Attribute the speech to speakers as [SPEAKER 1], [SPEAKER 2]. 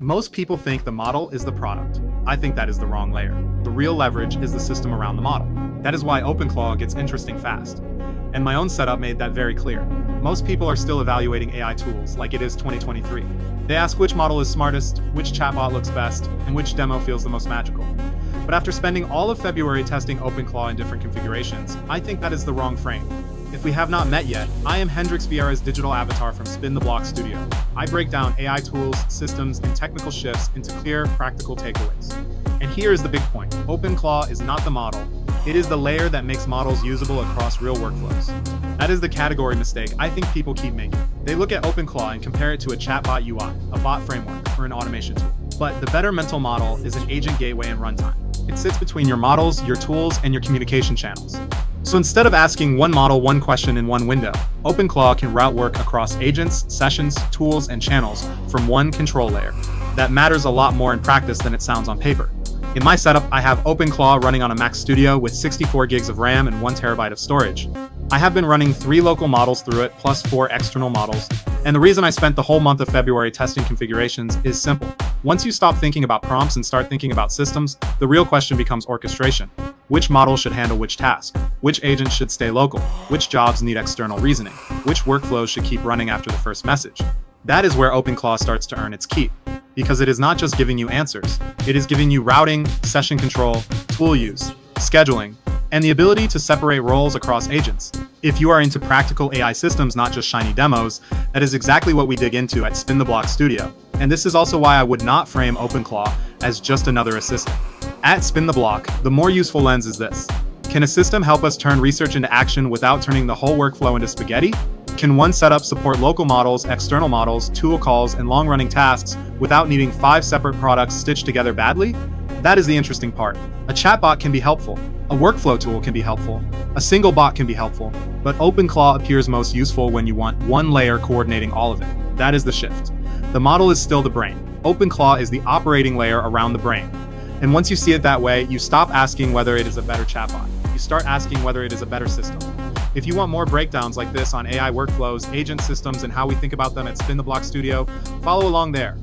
[SPEAKER 1] Most people think the model is the product. I think that is the wrong layer. The real leverage is the system around the model. That is why OpenClaw gets interesting fast. And my own setup made that very clear. Most people are still evaluating AI tools like it is 2023. They ask which model is smartest, which chatbot looks best, and which demo feels the most magical. But after spending all of February testing OpenClaw in different configurations, I think that is the wrong frame. If we have not met yet, I am Hendrix Viera's digital avatar from SpinTheBloc Studio. I break down AI tools, systems, and technical shifts into clear, practical takeaways. And here is the big point. OpenClaw is not the model. It is the layer that makes models usable across real workflows. That is the category mistake I think people keep making. They look at OpenClaw and compare it to a chatbot UI, a bot framework, or an automation tool. But the better mental model is an agent gateway and runtime. It sits between your models, your tools, and your communication channels. So instead of asking one model one question in one window, OpenClaw can route work across agents, sessions, tools, and channels from one control layer. That matters a lot more in practice than it sounds on paper. In my setup, I have OpenClaw running on a Mac Studio with 64 gigs of RAM and 1 terabyte of storage. I have been running 3 local models through it, plus 4 external models. And the reason I spent the whole month of February testing configurations is simple. Once you stop thinking about prompts and start thinking about systems, the real question becomes orchestration. Which model should handle which task? Which agents should stay local? Which jobs need external reasoning? Which workflows should keep running after the first message? That is where OpenClaw starts to earn its keep. Because it is not just giving you answers, it is giving you routing, session control, tool use, scheduling, and the ability to separate roles across agents. If you are into practical AI systems, not just shiny demos, that is exactly what we dig into at SpinTheBloc Studio. And this is also why I would not frame OpenClaw as just another assistant. At SpinTheBloc, the more useful lens is this. Can a system help us turn research into action without turning the whole workflow into spaghetti? Can one setup support local models, external models, tool calls, and long-running tasks without needing 5 separate products stitched together badly? That is the interesting part. A chatbot can be helpful. A workflow tool can be helpful. A single bot can be helpful. But OpenClaw appears most useful when you want one layer coordinating all of it. That is the shift. The model is still the brain. OpenClaw is the operating layer around the brain. And once you see it that way, you stop asking whether it is a better chatbot. You start asking whether it is a better system. If you want more breakdowns like this on AI workflows, agent systems, and how we think about them at SpinTheBloc Studio, follow along there.